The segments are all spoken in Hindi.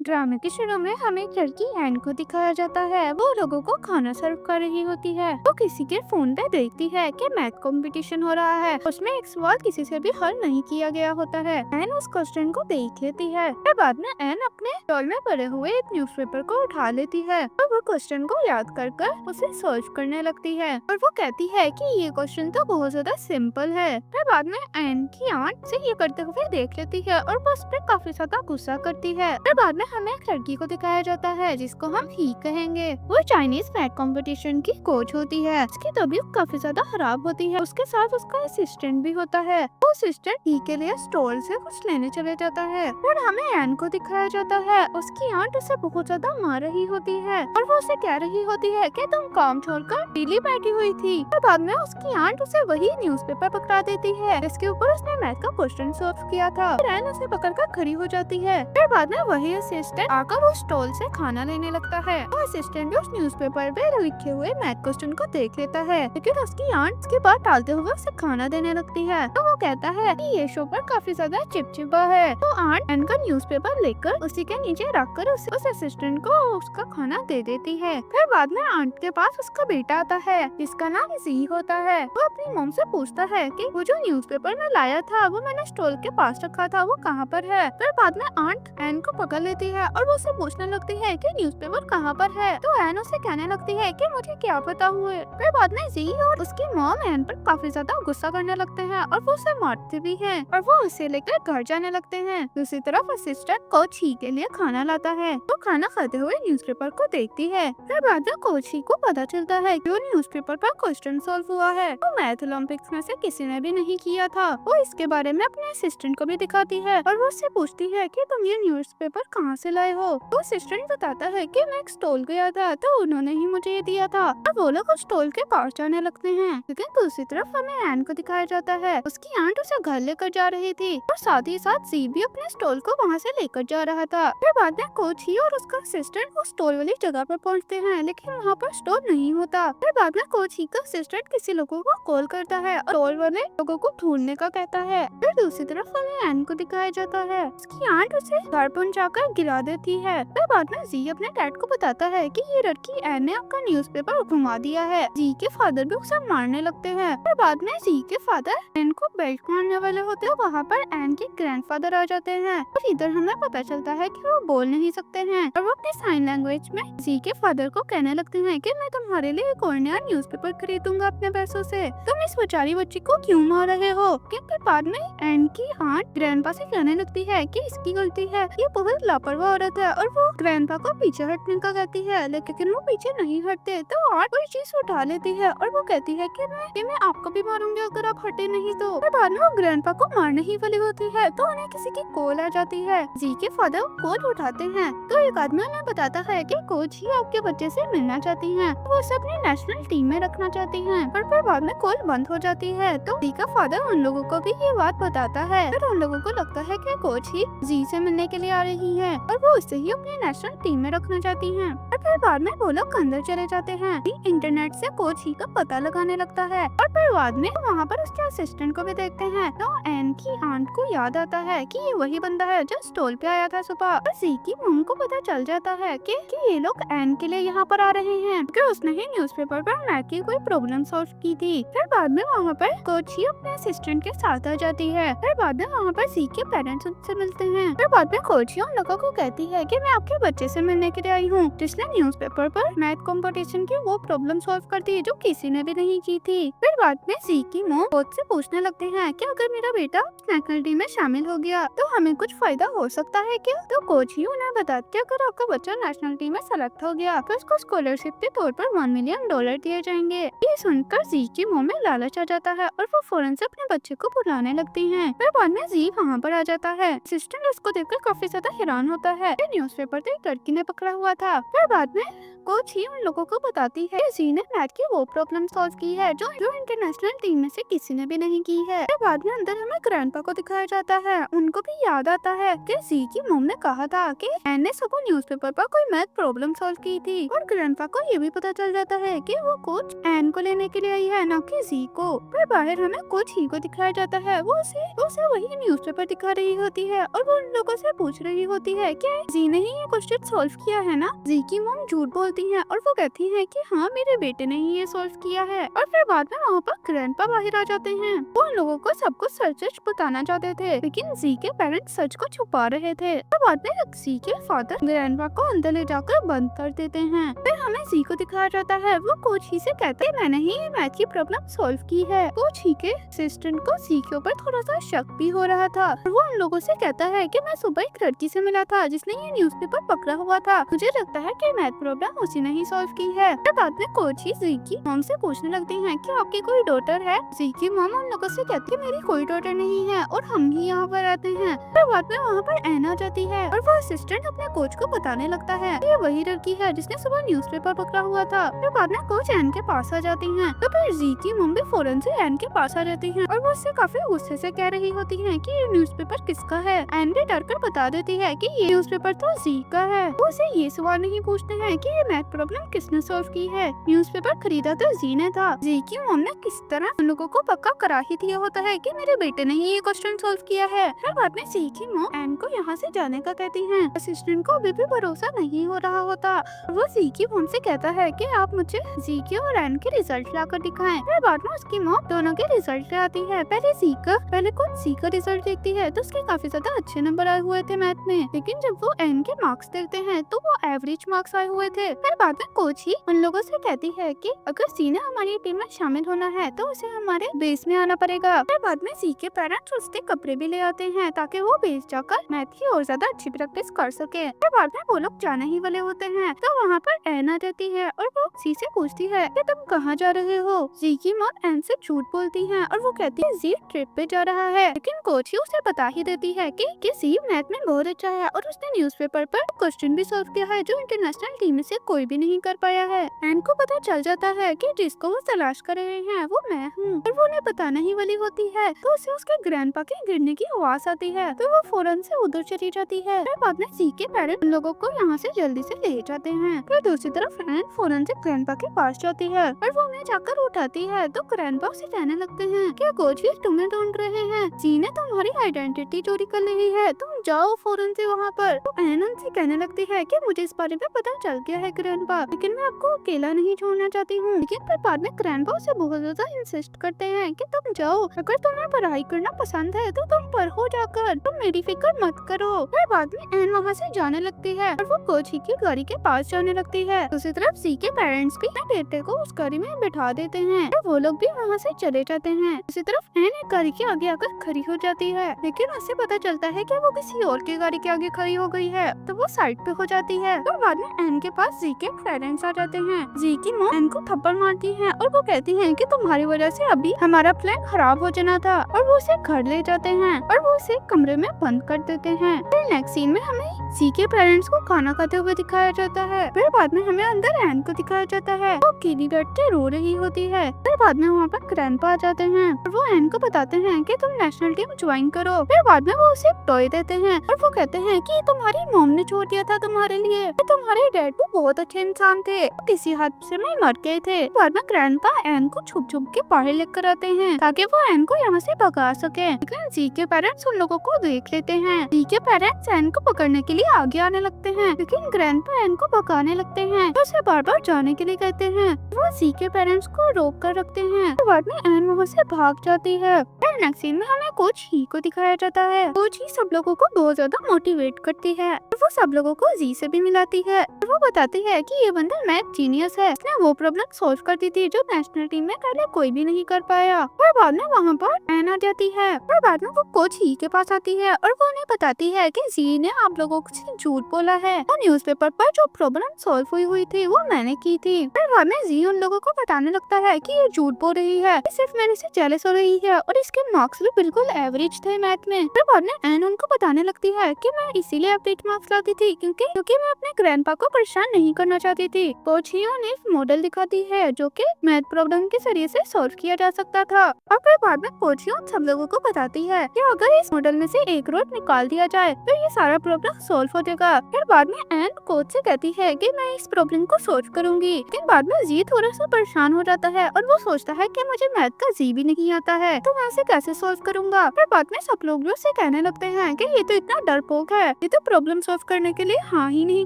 ड्रामे के शुरू में हमें एक लड़की एन को दिखाया जाता है। वो लोगों को खाना सर्व कर रही होती है। वो किसी के फोन पे देखती है कि मैथ कंपटीशन हो रहा है। उसमें एक सवाल किसी से भी हल नहीं किया गया होता है। एन उस क्वेश्चन को देख लेती है। फिर बाद में एन अपने स्टॉल में पड़े हुए एक न्यूज़पेपर को उठा लेती है और वो क्वेश्चन को याद कर कर उसे सॉल्व करने लगती है। और वो कहती है कि ये क्वेश्चन तो बहुत ज्यादा सिंपल है। फिर बाद में एन की आंट से ये करते हुए देख लेती है और वो उस पर काफी ज्यादा गुस्सा करती है। फिर बाद में हमें एक लड़की को दिखाया जाता है जिसको हम ही कहेंगे। वो चाइनीज मैथ कंपटीशन की कोच होती है। उसकी तबीयत काफी ज्यादा खराब होती है। उसके साथ उसका असिस्टेंट भी होता है। वो असिस्टेंट ही के लिए स्टोर से कुछ लेने चले जाता है। फिर हमें एन को दिखाया जाता है। उसकी आंट उसे बहुत ज्यादा मार रही होती है और वो उसे कह रही होती है कि तुम काम छोड़कर डेली बैठी हुई थी। फिर बाद में उसकी आंट उसे वही न्यूज़पेपर पकड़ा देती है जिसके ऊपर उसने मैथ का क्वेश्चन सॉल्व किया था। फिर एन उसे पकड़कर खड़ी हो जाती है। फिर बाद में वही असिस्टेंट आकर उस स्टॉल से खाना लेने लगता है। वो असिस्टेंट भी उस न्यूज़पेपर पे लिखे हुए मैथ क्वेश्चन को देख लेता है, लेकिन उसकी आंट उसके बाद टालते हुए उसे खाना देने लगती है। तो वो कहता है कि ये शो पर काफी ज्यादा चिपचिपा है। तो आंट एन का न्यूज़पेपर लेकर उसी के नीचे रखकर उस असिस्टेंट को उसका खाना दे देती है। फिर बाद में आंट के पास उसका बेटा आता है जिसका नाम जी होता है। वो अपनी मॉम से पूछता है कि वो जो न्यूज़पेपर मैं लाया था वो मैंने स्टॉल के पास रखा था, वो कहाँ पर है। फिर बाद में आंट एन को पकड़ लेती है और वो उसे पूछने लगती है कि न्यूज़पेपर कहाँ पर है। तो एन उसे कहने लगती है कि मुझे क्या पता हुए। फिर बाद में जी और उसकी मॉम एन पर काफी ज्यादा गुस्सा करने लगते हैं और वो उसे मारते भी हैं और वो उसे लेकर घर जाने लगते हैं। दूसरी तरफ असिस्टेंट कोच ही के लिए खाना लाता है। वो खाना खाते हुए न्यूज़पेपर को देखती है। फिर बाद में कोच ही को पता चलता है कि वो न्यूज़पेपर पर क्वेश्चन सॉल्व हुआ है। वो मैथ ओलंपिक्स में से किसी ने भी नहीं किया था। वो इसके बारे में अपने असिस्टेंट को भी दिखाती है और वो उससे पूछती है कि तुम ये न्यूज़पेपर कहाँ से लाए हो। तो असिस्टेंट बताता है कि मैं एक स्टॉल गया था तो उन्होंने ही मुझे ये दिया था। और वो लोग उस स्टॉल के पास जाने लगते हैं। लेकिन दूसरी तरफ हमें एन को दिखाया जाता है। उसकी आंट उसे घर लेकर जा रही थी और साथ ही साथ जी भी अपने स्टॉल को वहाँ से लेकर जा रहा था। फिर बाद में कोच ही और उसका असिस्टेंट उस स्टॉल वाली जगह पर पहुँचते हैं, लेकिन वहाँ पर स्टॉल नहीं होता। फिर बाद में कोच ही का असिस्टेंट किसी लोगों को कॉल करता है और स्टॉल वाले लोगों को ढूंढने का कहता है। फिर दूसरी तरफ हमें एन को दिखाया जाता है। उसकी आंट उसे घर पहुंचाकर गिरा देती है। फिर बाद में जी अपने डैड को बताता है कि ये लड़की एन ने आपका न्यूज़पेपर घुमा दिया है। जी के फादर भी उसे मारने लगते हैं। फिर बाद में जी के फादर एन को बेल्ट मारने वाले होते हैं। वहाँ पर एन के ग्रैंडफादर आ जाते हैं और इधर हमें पता चलता है कि वो बोल नहीं सकते हैं और वो अपनी साइन लैंग्वेज में जी के फादर को कहने लगते हैं कि मैं तुम्हारे लिए एक और नया न्यूज़पेपर खरीदूंगा अपने पैसों से। तुम इस बेचारी बच्ची को क्यों मार रहे हो। फिर बाद में एन की आंट ग्रैंडपा से कहने लगती है कि इसकी गलती है, ये बहुत लापरवाह औरत है और वो ग्रैंडपा को पीछे हटने का कहती है, लेकिन वो पीछे नहीं हटते। तो आंट कोई चीज उठा लेती है और वो कहती है कि मैं आपको भी मारूंगी अगर आप हटे नहीं तो। फिर बाद में वो ग्रैंडपा को मारने ही वाली होती है तो उन्हें किसी की कॉल आ जाती है। जी के फादर कॉल उठाते हैं तो एक आदमी उन्हें बताता है कि कोच ही आपके बच्चे से मिलना चाहती हैं। वो उसे अपनी नेशनल टीम में रखना चाहती हैं। पर फिर बाद में कॉल बंद हो जाती है। तो जी का फादर उन लोगों को भी ये बात बताता है। फिर उन लोगों को लगता है कि कोच ही जी से मिलने के लिए आ रही है और वो उसे ही अपनी नेशनल टीम में रखना चाहती हैं। और फिर बाद में वो लोग अंदर चले जाते हैं। इंटरनेट से कोच ही का पता लगाने लगता है और फिर बाद में वहाँ पर उसके असिस्टेंट को भी देखते हैं। तो एन की आंट को याद आता है कि ये वही बंदा है जो स्टॉल पे आया था सुबह। और जी की मॉम को पता चल जाता है कि ये लोग एन के लिए यहाँ पर आ रहे हैं क्योंकि उसने ही न्यूज़पेपर पर मैथ की कोई प्रॉब्लम सॉल्व की थी। फिर बाद में वहाँ पर कोच ही अपने असिस्टेंट के साथ आ जाती है। फिर बाद में वहाँ पर जी के पेरेंट्स उनसे मिलते हैं। फिर बाद में कोच ही उन लोगों को कहती है कि मैं आपके बच्चे से मिलने के लिए आई हूँ जिसने न्यूज़पेपर पर मैथ कंपटीशन की वो प्रॉब्लम सॉल्व कर दी जो किसी ने भी नहीं की थी। फिर बाद में जी की मॉम कोच से पूछने लगते हैं कि अगर मेरा बेटा नेशनल टीम में शामिल हो गया तो हमें कुछ फायदा हो सकता है क्या। तो कोच ही उन्हें बताते हैं अगर आपका बच्चा नेशनल टीम में सेलेक्ट हो गया तो उसको स्कॉलरशिप के तौर पर $1 मिलियन दिए जाएंगे। ये सुनकर जी की मुंह में लालच आ जाता है और वो फौरन से अपने बच्चे को बुलाने लगती हैं। फिर बाद में जी वहाँ पर आ जाता है। असिस्टेंट उसको देखकर काफी ज्यादा हैरान होता है। न्यूज़पेपर तो एक लड़की ने पकड़ा हुआ था। फिर बाद में कोच ही उन लोगों को बताती है कि जी ने मैथ की वो प्रॉब्लम सॉल्व की है जो इंटरनेशनल टीम में से किसी ने भी नहीं की है। फिर बाद में अंदर हमें ग्रैंडपा को दिखाया जाता है। उनको भी याद आता है कि जी की मॉम ने कहा था कि एन ने सबको न्यूज़पेपर पर कोई मैथ प्रॉब्लम सॉल्व की थी और ग्रैंडपा को ये भी पता चल जाता है कि वो कोच एन को लेने के लिए आई है, न कि जी को। फिर बाहर हमें कोच ही को दिखाया जाता है। वो उसे वही न्यूज़पेपर दिखा रही होती है और वो उन लोगों से पूछ रही होती है है कि जी ने ही ये क्वेश्चन सॉल्व किया है ना। जी की मॉम झूठ बोलती है और वो कहती है कि हाँ मेरे बेटे ने ही ये सॉल्व किया है। और फिर बाद में वहाँ पर ग्रैंडपा बाहर आ जाते हैं। वो उन लोगों को सब कुछ सच बताना चाहते थे, लेकिन जी के पेरेंट्स सच को छुपा रहे थे। और बाद में जी के फादर ग्रैंडपा को अंदर ले जाकर बंद कर देते हैं। फिर हमें जी को दिखाया जाता है, वो कोच ही से कहते हैं मैंने ही ये मैथ की प्रॉब्लम सॉल्व की है। कोच ही के असिस्टेंट को जी के ऊपर थोड़ा सा शक भी हो रहा था। वो उन लोगों से कहता है कि मैं सुबह एक लड़की से मिला था जिसने ये न्यूज़पेपर पकड़ा हुआ था, मुझे लगता है कि मैथ प्रॉब्लम उसी ने ही सॉल्व की है। फिर बाद में कोच ही जी की मॉम से पूछने लगती है कि आपकी कोई डॉटर है। जी की मॉम उन लोगों से कहती है मेरी कोई डॉटर नहीं है और हम ही यहाँ पर रहते हैं। फिर बाद में वहाँ पर एन आ जाती है और वो असिस्टेंट अपने कोच को बताने लगता है ये वही लड़की है जिसने सुबह न्यूज़पेपर पकड़ा हुआ था। फिर बाद में कोच एन के पास आ जाती है, तो फिर जी की मॉम भी फौरन से एन के पास आ जाती है और वो उससे काफी गुस्से से कह रही होती है कि ये न्यूज़पेपर किसका है। एन भी डर कर बता देती है कि ये न्यूज़पेपर तो जी का है। वो उसे ये सवाल नहीं पूछते हैं कि ये मैथ प्रॉब्लम किसने सॉल्व की है, न्यूज़पेपर खरीदा तो जी ने था। जी की मॉम ने किस तरह उन लोगों को पक्का करा ही दिया होता है कि मेरे बेटे ने ही ये क्वेश्चन सॉल्व किया है। फिर बाद में जी की मॉम एन को यहाँ से जाने का कहती है। असिस्टेंट को अभी भी भरोसा नहीं हो रहा होता। वो जी की मॉम से कहता है कि आप मुझे जी के और एन के रिजल्ट लाकर दिखाएं। फिर बाद में उसकी मॉम दोनों के रिजल्ट ले आती है। पहले खुद जी का रिजल्ट देखती है तो उसके काफी ज्यादा अच्छे नंबर आए हुए थे मैथ में, लेकिन जब वो एन के मार्क्स देखते हैं तो वो एवरेज मार्क्स आए हुए थे। फिर बाद में कोच ही उन लोगों से कहती है कि अगर जी ने हमारी टीम में शामिल होना है तो उसे हमारे बेस में आना पड़ेगा। फिर बाद में जी के पेरेंट्स उसके कपड़े भी ले आते हैं ताकि वो बेस जाकर मैथ की और ज्यादा अच्छी प्रैक्टिस कर सके। फिर बाद में वो लोग जाने ही वाले होते हैं तो वहाँ पर एन आ जाती है और वो जी से पूछती है कि तुम कहाँ जा रहे हो। जी की मॉम एन से झूठ बोलती है और वो कहती है जी ट्रिप पे जा रहा है, लेकिन कोच ही उसे बता ही देती है कि जी मैथ में बहुत अच्छा है और उसने न्यूज़पेपर पर क्वेश्चन भी सॉल्व किया है जो इंटरनेशनल टीम में से कोई भी नहीं कर पाया है। एन को पता चल जाता है कि जिसको वो तलाश कर रहे हैं वो मैं हूँ और वो उन्हें बताने ही वाली होती है तो उसे उसके ग्रैंडपा के गिरने की आवाज आती है तो वो फौरन से उधर चली जाती है। फिर बाद में जी के पेरेंट्स उन लोगों को यहाँ से जल्दी से ले जाते हैं। फिर दूसरी तरफ एन फौरन से ग्रैंडपा के पास जाती है और वो उन्हें जाकर उठाती है तो ग्रैंडपा उसे कहने लगते हैं क्या कोच भी तुम्हें ढूंढ रहे हैं, जी ने तुम्हारी आइडेंटिटी चोरी कर ली है, तुम जाओ फौरन से वहाँ पर। तो एन उनसे कहने लगती है कि मुझे इस बारे में पता चल गया है ग्रैंडपा, लेकिन मैं आपको अकेला नहीं छोड़ना चाहती हूँ। लेकिन फिर बाद में ग्रैंडपा उसे बहुत ज्यादा इंसिस्ट करते हैं कि तुम जाओ, अगर तुम्हें पढ़ाई करना पसंद है तो तुम पढ़ो जाकर, तुम मेरी फिक्र मत करो। फिर बाद में एन वहाँ से जाने लगती है और वो कोच ही की गाड़ी के पास जाने लगती है। दूसरी तरफ जी के पेरेंट्स भी अपने बेटे को उस गाड़ी में बैठा देते हैं और वो लोग भी वहाँ से चले जाते हैं। दूसरी तरफ एन एक गाड़ी के आगे आकर खड़ी हो जाती है, लेकिन उससे पता चलता है कि वो किसी और की गाड़ी के आगे खड़ी हो गई है तो वो साइड पे हो जाती है। और बाद में एन के पास जी के पेरेंट्स आ जाते हैं। जी की मॉम एन को थप्पड़ मारती है और वो कहती है कि तुम्हारी वजह से अभी हमारा प्लान खराब हो जाना था, और वो उसे घर ले जाते हैं और वो उसे कमरे में बंद कर देते हैं। फिर नेक्स्ट सीन में हमें जी के पेरेंट्स को खाना खाते हुए दिखाया जाता है। फिर बाद में हमें अंदर एन को दिखाया जाता है, वो अकेली बैठ के रो रही होती है। फिर बाद में वहाँ पर ग्रैंडपा आ जाते हैं और वो एन को बताते हैं कि तुम नेशनल टीम ज्वाइन करो। फिर बाद में वो उसे टॉय देते हैं और वो कहते हैं कि तुम्हारी मॉम ने छोड़ दिया था तुम्हारे लिए, तुम्हारे डैड वो बहुत अच्छे इंसान थे, किसी हादसे में मर गए थे। बाद में ग्रैंडपा एन को छुप छुप के बाहर लेकर आते हैं ताकि वो एन को यहाँ से भगा सके, लेकिन जी के पेरेंट्स उन लोगों को देख लेते हैं। जी के पेरेंट्स एन को पकड़ने के लिए आगे आने लगते हैं, लेकिन ग्रैंडपा एन को भगाने लगते हैं तो उसे बार बार जाने के लिए कहते हैं। वो जी के पेरेंट्स को रोक कर रखते हैं तो बाद में एन वहाँ से भाग जाती है। फिर नेक्स्ट सीन में हमें कोच ही को दिखाया जाता है। कोच ही सब लोगों को बहुत ज्यादा मोटिवेट करती है और वो सब लोगों को जी से भी मिलाती है और वो बताती है कि ये बंदा मैथ जीनियस है, इसने वो प्रॉब्लम सॉल्व कर दी थी जो नेशनल टीम में पहले कोई भी नहीं कर पाया। और बाद में वहाँ पर एन आ जाती है और बाद में वो कोच ही के पास आती है और वो उन्हें बताती है कि जी ने आप लोगों से झूठ बोला है, वो न्यूज़पेपर पर जो प्रॉब्लम सॉल्व हुई थी वो मैंने की थी। फिर बाद में जी उन लोगों को बताने लगता है कि ये झूठ बोल रही है, ये सिर्फ मेरे से जेलस हो रही है और इसके मार्क्स भी बिल्कुल एवरेज थे मैथ में। फिर बाद में एन उनको बताने लगती है कि मैं इसीलिए एवरेज मार्क्स लाती थी क्योंकि मैं अपने ग्रैंडपा को परेशान नहीं करना चाहती थी। कोच ही उन्हें एक मॉडल दिखाती है जो कि मैथ प्रॉब्लम के जरिए से सॉल्व किया जा सकता था। और फिर बाद में कोच ही उन सब लोगों को बताती है कि अगर इस मॉडल में से एक रूट निकाल दिया जाए तो ये सारा प्रॉब्लम सॉल्व हो जाएगा। फिर बाद में एन कोच से कहती है कि मैं इस प्रॉब्लम को सॉल्व करूंगी, लेकिन बाद में जी थोड़ा सा परेशान हो जाता है और वो सोचता है कि मुझे मैथ का जी भी नहीं आता है तो मैं इसे कैसे सॉल्व करूंगा। फिर बाद में सब लोग भी उससे कहने लगते हैं कि ये तो इतना डरपोक है, ये तो प्रॉब्लम सॉल्व करने के लिए हाँ ही नहीं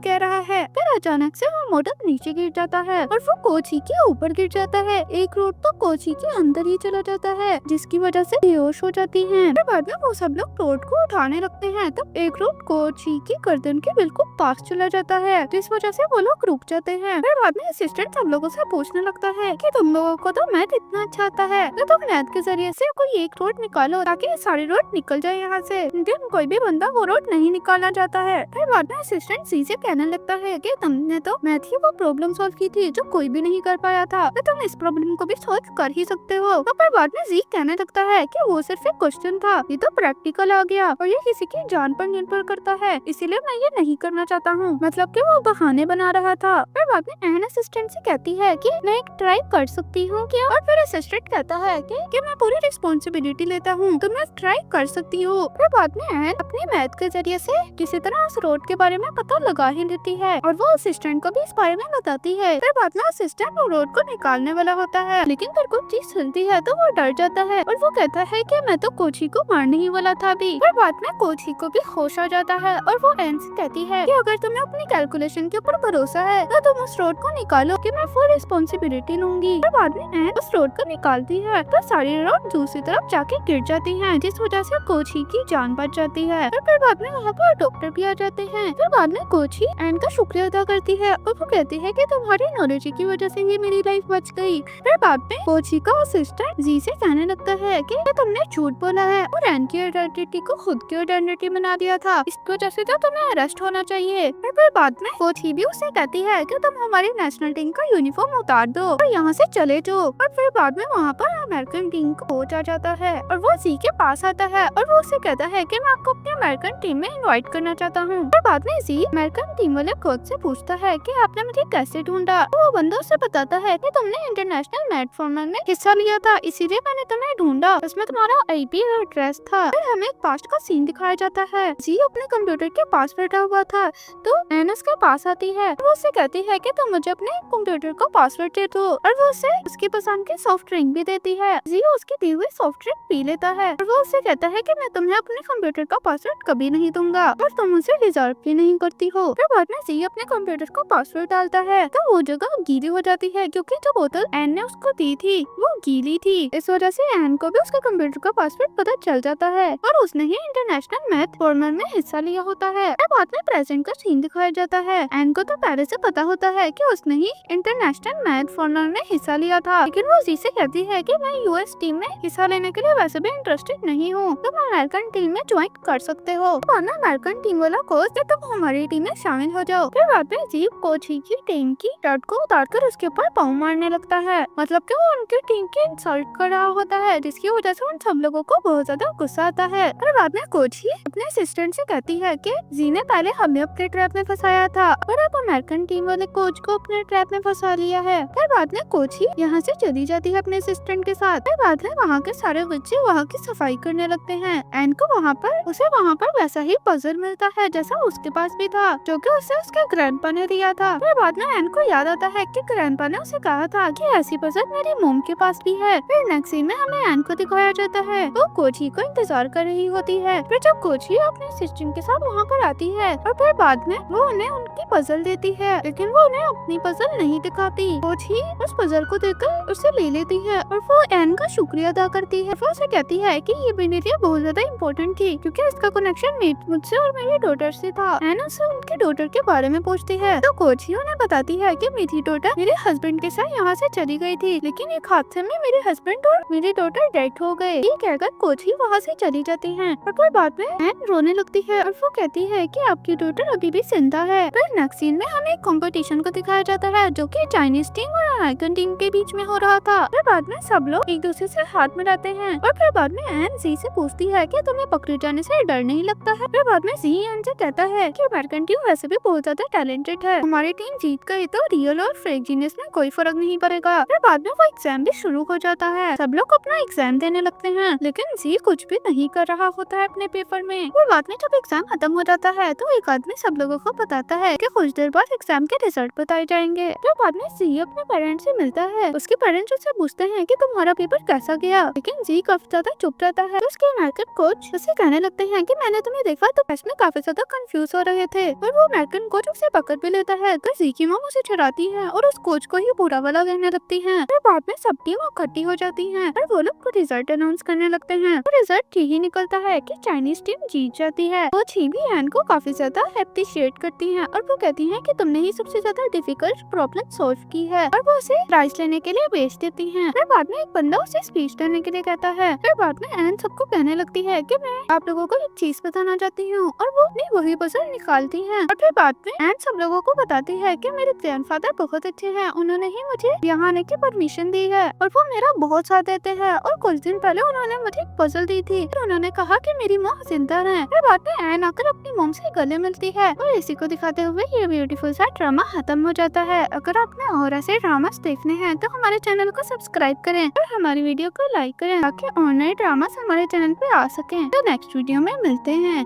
कह रहा है। फिर अचानक से वो मोटक नीचे गिर जाता है और वो कोची के ऊपर गिर जाता है। एक रोड तो कोची के अंदर ही चला जाता है, जिसकी वजह से बेहोश हो जाती है। फिर बाद में वो सब लोग रोड को उठाने लगते हैं, तब एक रोड कोची की गर्दन के बिल्कुल पास चला जाता है, जिस वजह से वो लोग रुक जाते हैं। फिर बाद में असिस्टेंट सब लोगों से पूछने लगता है कि तुम लोगों को तो मैथ इतना अच्छा आता है, तो तुम मैथ के जरिए से कोई एक रोड निकालो ताकि सारी रोड निकल जाए यहाँ से। लेकिन कोई भी बंदा वो रोड नहीं निकालना चाहता है। फिर बाद में असिस्टेंट सी से कहने लगता है कि तुमने तो मैथ की वो प्रॉब्लम सॉल्व की थी जो कोई भी नहीं कर पाया था, तो तुम इस प्रॉब्लम को भी सॉल्व कर ही सकते हो। तो फिर बाद में जी कहने लगता है कि वो सिर्फ एक क्वेश्चन था, ये तो प्रैक्टिकल आ गया और ये किसी की जान पर निर्भर करता है, इसीलिए मैं ये नहीं करना चाहता हूँ। मतलब कि वो बहाने बना रहा था। फिर बाद में एन असिस्टेंट से कहती है कि मैं एक ट्राई कर सकती हूँ क्या, और फिर असिस्टेंट कहता है कि मैं पूरी रिस्पॉन्सिबिलिटी लेता हूँ, तो मैं ट्राई कर सकती हूँ। फिर बाद में एन अपनी मैथ के जरिए से किसी तरह उस रोड के बारे में पता लगा ही लेती है और वो असिस्टेंट को भी इस बारे में बताती है। फिर बाद में असिस्टेंट वो रोड को निकालने वाला होता है, लेकिन फिर कुछ चीज सुनती है तो वो डर जाता है और वो कहता है कि मैं तो कोची को मारने ही वाला था अभी। फिर बाद में कोची को भी होश आ जाता है और वो एन से कहती है कि अगर तुम्हें अपनी कैलकुलेशन के ऊपर भरोसा है तो तुम उस रोड को निकालो कि मैं फुल रिस्पॉन्सिबिलिटी लूंगी। फिर बाद में एन उस रोड को निकालती है तो सारी रोड दूसरी तरफ जाके गिर जाती है, जिस वजह से कोची की जान बच जाती है। फिर बाद में वहाँ पर डॉक्टर भी आ जाते हैं। फिर बाद में कोची एन का शुक्रिया अदा करती है और वो कहती है कि तुम्हारी नॉलेज की वजह से ही मेरी लाइफ बच गई। फिर बाद में कोची का असिस्टेंट जी से कहने लगता है कि तुमने झूठ बोला है और एन की आइडेंटिटी को खुद की आइडेंटिटी बना दिया था, इसकी वजह से तो तुम्हें अरेस्ट होना चाहिए। फिर बाद में कोची भी उसे कहती है कि तुम हमारी नेशनल टीम का यूनिफॉर्म उतार दो और यहाँ से चले जाओ। और फिर बाद में वहाँ पर अमेरिकन टीम को कोच आ जाता है और वो जी के पास आता है और वो उसे कहता है कि मैं आपको अपनी अमेरिकन टीम में इनवाइट करना चाहता हूँ। फिर बाद में जी अमेरिकन टीम वाले कोच से पूछता है कि आपने मुझे कैसे ढूंढा। तो वो बंदा उसे बताता है कि तुमने इंटरनेशनल मैथ फॉर्मेट में हिस्सा लिया था, इसीलिए मैंने तुम्हें ढूंढा, उसमें तुम्हारा आईपी और एड्रेस था। फिर हमें एक पास्ट का सीन दिखाया जाता है। जी अपने कंप्यूटर के पास बैठा हुआ था तो एन उसके पास आती है, वो उससे कहती है कि तुम मुझे अपने कंप्यूटर का पासवर्ड दे दो और वो उसे उसकी पसंद की सॉफ्ट ड्रिंक भी देती है। जी उसकी दी हुई सॉफ्ट ड्रिंक पी लेता है और वो उससे कहता है कि मैं तुम्हें अपने कंप्यूटर का पासवर्ड कभी नहीं दूंगा और तुम उसे डिजर्व भी नहीं करती हो। फिर बाद में जी अपने कंप्यूटर का पासवर्ड डालता है तो वो जगह गीली हो जाती है क्योंकि जो बोतल एन ने उसको दी थी वो गीली थी। इस वजह से एन को भी उसके कंप्यूटर का पासवर्ड पता चल जाता है और उसने ही इंटरनेशनल मैथ फॉर्मेट में हिस्सा लिया होता है। फिर बाद में प्रेजेंट का सीन दिखाया जाता है। एन को तो पहले से पता होता है कि उसने ही इंटरनेशनल मैथ फॉर्मेट में हिस्सा लिया था, लेकिन वो जी से कहती है कि मैं यूएस टीम में हिस्सा लेने के लिए वैसे भी इंटरेस्टेड नहीं हूँ, तुम अमेरिकन टीम में ज्वाइन कर सकते हो। अमेरिकन टीम वाला कोच तुम हमारी टीम में शामिल हो जाओ। फिर बाद में जी कोच ही की टीम की शर्ट को उतार कर उसके ऊपर पाँव मारने लगता है, मतलब कि वो उनकी टीम की इंसल्ट कर रहा होता है, जिसकी वजह से उन सब लोगों को बहुत ज्यादा गुस्सा आता है। फिर बाद में कोच ही अपने असिस्टेंट से कहती है कि जी ने पहले हमें अपने ट्रैप में फंसाया था और अब अमेरिकन टीम वाले कोच को अपने ट्रैप में फंसा लिया है। फिर बाद में कोच ही यहाँ से चली जाती है अपने असिस्टेंट के साथ। फिर बाद में वहाँ के सारे बच्चे वहाँ की सफाई करने लगते हैं। एन को वहाँ पर वैसा ही पजल मिलता है जैसा उसके पास भी था, जो कि उसे उसके ग्रैंडपा ने दिया था। फिर बाद में एन को याद आता है कि ग्रैंडपा ने उसे कहा था कि ऐसी पजल मेरी मोम के पास भी है। फिर नेक्स्ट सीन में हमें एन को दिखाया जाता है, वो कोची को इंतजार कर रही होती है। फिर जब कोची अपने असिस्टेंट के साथ वहाँ पर आती है और फिर बाद में वो उन्हें उनकी पजल देती है, लेकिन वो उन्हें अपनी पजल नहीं दिखाती। कोची उस पजल को देकर उसे ले लेती है और वो एन का शुक्रिया अदा करती है। वो उसे कहती है कि ये मेरे लिए बहुत ज्यादा इम्पोर्टेंट थी क्योंकि इसका कनेक्शन मुझसे और मेरी डॉटर से था। एन उससे उनके डॉटर के बारे में पूछती है तो कोची उन्हें बताती है कि मेरी डॉटर मेरे हस्बैंड के साथ यहाँ से चली गई थी, लेकिन एक हादसे में मेरे हस्बैंड और मेरी डॉटर डेथ हो गए। ये कहकर कोची वहाँ से चली जाती है और फिर बाद में एन रोने लगती है और वो कहती है कि आपकी डॉटर अभी भी जिंदा है। फिर नेक्स्ट सीन में हमें एक कंपटीशन को दिखाया जाता है जो कि चाइनीज टीम और अमेरिकन टीम के बीच में हो रहा था। फिर बाद में सब लोग एक दूसरे से हाथ मिलाते हैं और फिर बाद में एन जी से पूछती है कि तुम्हें पकड़े जाने से डर नहीं लगता है। फिर बाद में जी एन से कहता है कि अमेरिकन टीम वैसे भी बहुत ज्यादा टैलेंटेड है, हमारी टीम जीत गई तो रियल और फेक जीनियस में कोई फर्क नहीं पड़ेगा। फिर बाद में वो एग्जाम भी शुरू हो जाता है, सब लोग अपना एग्जाम देने लगते हैं, लेकिन जी कुछ भी नहीं कर रहा होता है अपने पेपर में। फिर बाद में जब एग्जाम खत्म हो जाता है तो एक आदमी सब लोगों को बताता है कि कुछ देर बाद एग्जाम के रिजल्ट बताए जाएंगे। फिर बाद में जी अपने पेरेंट्स से मिलता है, उसके पेरेंट्स उससे पूछते हैं कि तुम्हारा पेपर कैसा गया, लेकिन जी काफी ज्यादा चुप रहता है। तो उसके अमेरिकन कोच उसे कहने लगते हैं कि मैंने तुम्हें देखा तो उसमें काफी ज्यादा कंफ्यूज हो रहे थे और वो अमेरिकन कोच उसे पकड़ भी लेता है। तो जी की मॉम उसे छुड़ाती है और उस कोच को ही बुरा भला कहने लगती है। फिर बाद में सब टीम इकट्ठी हो जाती है और वो लोग रिजल्ट अनाउंस करने लगते हैं। और रिजल्ट ठीक ही निकलता है कि चाइनीज टीम जीत जाती है। कोच ही भी एन को काफी ज्यादा अप्रिशिएट करती है और वो कहती है कि तुमने ही सबसे ज्यादा डिफिकल्ट प्रॉब्लम सॉल्व की है और वो उसे प्राइज लेने के लिए भेज देती है। फिर बाद में एक बंदा उसे स्पीच देने के लिए कहता है। फिर बाद में एन सबको कहने लगती है कि मैं आप लोगों को एक चीज बताना चाहती हूँ और वो अपनी वही पजल निकालती है। और फिर बाद में एन सब लोगों को बताती है कि मेरे ग्रैंडफादर बहुत अच्छे हैं, उन्होंने ही मुझे यहाँ आने की परमिशन दी है और वो मेरा बहुत साथ देते हैं। और कुछ दिन पहले उन्होंने मुझे एक पजल दी थी, फिर उन्होंने कहा कि मेरी माँ जिंदा है। फिर बाद में एन आकर अपनी मॉम से गले मिलती है और इसी को दिखाते हुए ये ब्यूटीफुल सा ड्रामा खत्म हो जाता है। अगर आपने और ऐसे ड्रामास देखने हैं तो हमारे चैनल को सब्सक्राइब करें और हमारी वीडियो को लाइक करें ताकि और नए ड्रामास हमारे चैनल पे आ सकें। तो नेक्स्ट वीडियो में मिलते हैं।